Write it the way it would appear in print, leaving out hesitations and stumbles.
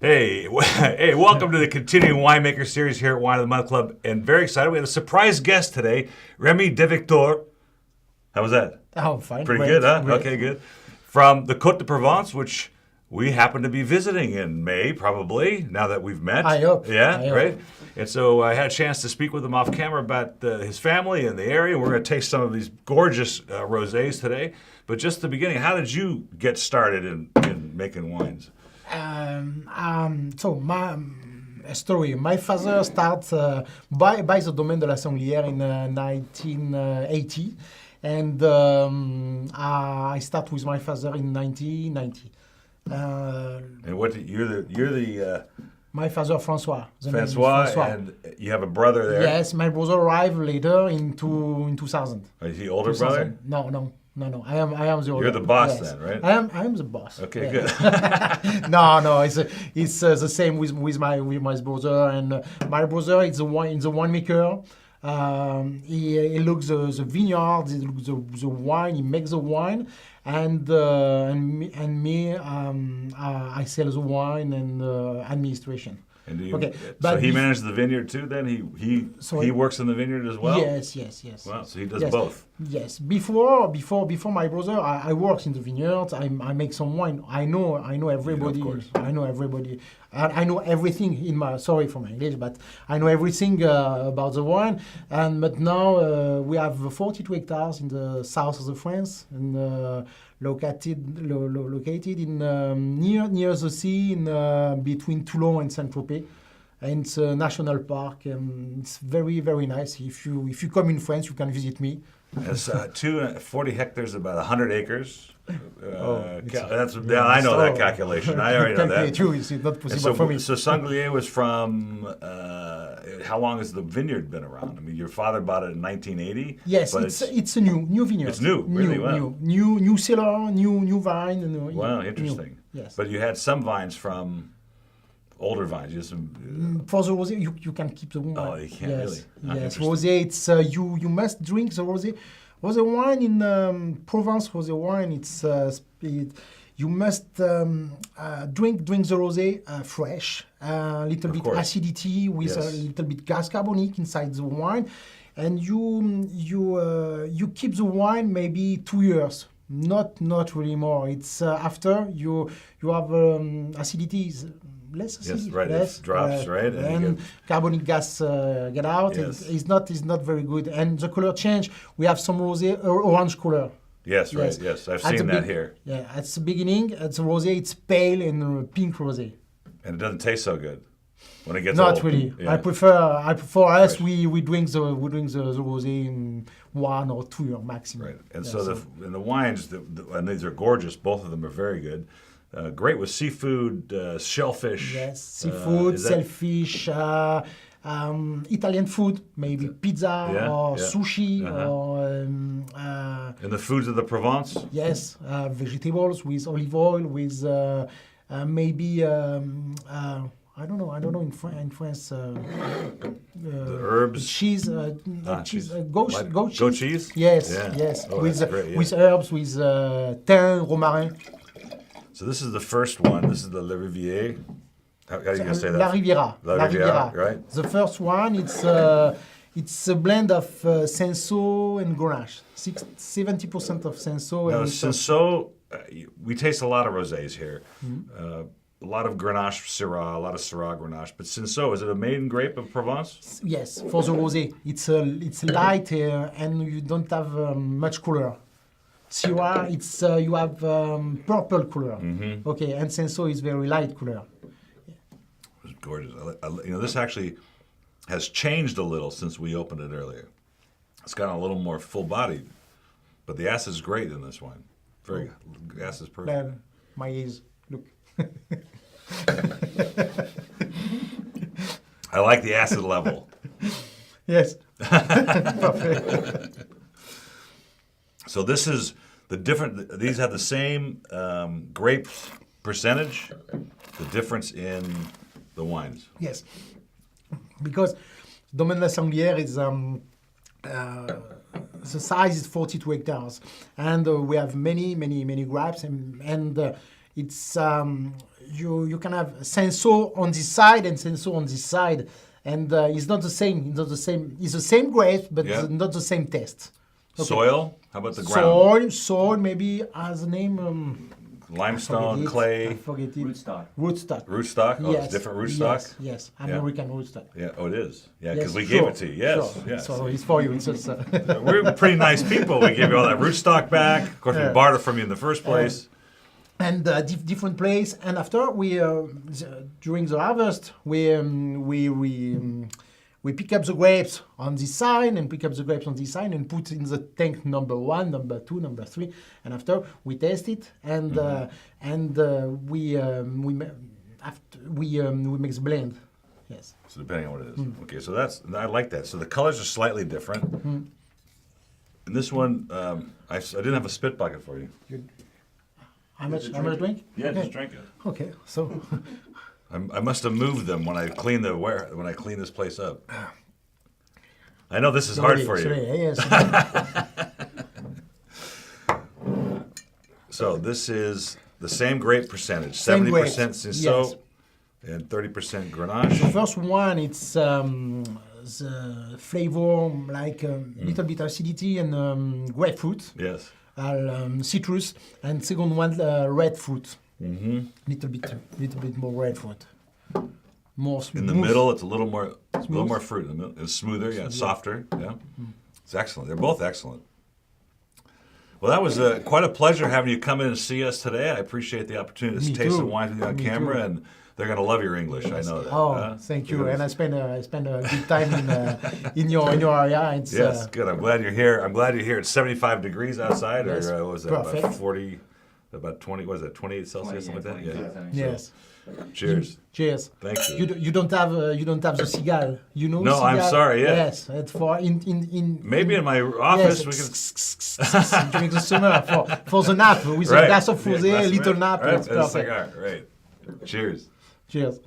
Hey, welcome to the continuing Winemaker series here at Wine of the Month Club. And very excited. We have a surprise guest today, Remy Devictor. How was that? Oh, fine. Pretty Great, good, huh? great. Okay, good. From the Côte de Provence, which we happen to be visiting in May, probably, now that we've met. I hope. Yeah, I hope. right? And so I had a chance to speak with him off camera about his family and the area. We're going to taste some of these gorgeous rosés today. But just the beginning, how did you get started in making wines? So my story. My father started by the Domaine de la Sanglière in 1980, and I start with my father in 1990. And what you're the My father François. François, and you have a brother there. Yes, my brother arrived later in 2000. Is he older 2000. brother? No. I am the older. You're the boss yes. then, right? I am the boss. Okay, yeah. good. No. It's the same with my brother, and my brother is the winemaker. He looks the vineyard, he looks the wine, he makes the wine, and me, I sell the wine and administration. And do you, Okay, so but he manages the vineyard too. Then he works in the vineyard as well. Yes. Wow, so he does Yes. both. Yes. Before my brother, I worked in the vineyard. I make some wine. I know everybody. of course. I know everybody. I know everything in my. Sorry for my English, but I know everything about the wine. But now we have 42 hectares in the south of France, and located in near the sea, in between Toulon and Saint-Tropez. And it's a national park, and it's very, very nice. If you come in France, you can visit me. It's 40 hectares, about 100 acres. It's I know that calculation. I already know that. True, it's not possible for me. So Sanglière was from. How long has the vineyard been around? I mean, your father bought it in 1980. Yes, but it's a new vineyard. It's new, really. Wow. New cellar, new vine. And, Wow, interesting. New. Yes. But you had some vines from older vines. You had some. For the rosé, you can keep the wine. Oh, you can't really. Yes, rosé. It's you must drink the rosé. Rosé wine in Provence. Rosé wine. You must drink the rosé fresh. A little bit acidity with a little bit gas carbonic inside the wine, and you keep the wine maybe 2 years. Not really more. It's after you have acidity is less acidity. Yes, right. Less, it drops, right, and carbonic gas get out. Yes. It's not very good, and the color change. We have some rosé orange color. Yes, right. Yes, I've seen that here. Yeah, at the beginning, at the rosé, it's pale and pink rosé. And it doesn't taste so good when it gets Not old. really. Yeah. I prefer us. We drink the rosé in 1 or 2 years maximum. Right, and so the wines, and these are gorgeous. Both of them are very good. Great with seafood, shellfish. Yes, seafood, shellfish, Italian food, maybe pizza or sushi or. And the foods of the Provence. Yes, vegetables with olive oil, with maybe. I don't know in France. The herbs. Cheese, cheese, goat cheese. Goat cheese? Yes, Yeah. yes. Oh, with that's great, yeah. with herbs, with thym, romarin. So this is the first one. This is the Le Rivière. How are you going to say that? La Riviera. La Riviera, right. The first one, it's a blend of Cinsault and Grenache. 70% of Cinsault. Now, and Cinsault, we taste a lot of rosés here. A lot of Grenache Syrah, a lot of Syrah Grenache. But Cinsault, is it a maiden grape of Provence? Yes, for the rosé. It's light and you don't have much color. Syrah, it's you have purple color. Mm-hmm. Okay, and Cinsault is very light color. It's gorgeous. This actually has changed a little since we opened it earlier. It's gotten a little more full-bodied, but the acid is great in this wine. Very good. The acid is perfect. Then my ears, look. I like the acid level. Yes. Perfect. So this is the different. These have the same grape percentage. The difference in the wines. Yes, because Domaine la Sanglière is the size is 42 hectares, and we have many grapes, and it's you can have Senso on this side and Senso on this side, and it's not the same. It's not the same. It's the same grape, but Yeah. not the same taste. Okay. Soil? How about the ground? Soil maybe has a name. Limestone, I clay, forget it. Rootstock. Rootstock. rootstock? Oh, Yes. it's different rootstock? Yes. Yeah. American rootstock. Yeah, oh, it is. Yeah, Yes, because we sure, gave it to you. Yes, sure. yes. So it's for you. It's just, We're pretty nice people. We give you all that rootstock back. Of course, we Yeah. bartered from you in the first place. and different place. And after we during the harvest, we pick up the grapes on this side and pick up the grapes on this side and put in the tank number 1, number 2, number 3. And after we test it and we mix blend. Yes. So depending on what it is. Okay, so I like that. So the colors are slightly different. And this one, I didn't have a spit bucket for you. How much drink? Yeah, Okay. just drink it. Okay. So I must have moved them when I cleaned this place up. I know this is hard for you. Yes. So this is the same grape percentage, Same 70% grapes, Cinsault yes. and 30% The Grenache. first one, it's the flavor like little bit acidity and grapefruit, Yes. citrus, and second one red fruit. Little bit more red fruit. More smooth. In the middle, it's a little more Smooth. fruit. In the middle, it's smoother, yeah, softer, yeah. It's excellent. They're both excellent. Well, that was quite a pleasure having you come in and see us today. I appreciate the opportunity to Me taste too. the wine with you on Me camera, too. and they're going to love your English. I know that. Oh, thank you. And I spent a good time in your area. It's, Yes, good. I'm glad you're here. I'm glad you're here. It's 75 degrees outside, Yes, or what was that? perfect. About 40, about 20. What was that? 28 Celsius, something like that. Yeah. yes. Cheers. Cheers. Thank you. You don't have the cigar. You know. No, I'm cigar? sorry, yeah. Yes, it's for in. Maybe in my office yes, we can. during the summer for the nap with Right. a glass of Yeah, rosé, glass a of little red. nap. Right, It's and a perfect. cigar. Right. Cheers. Cheers.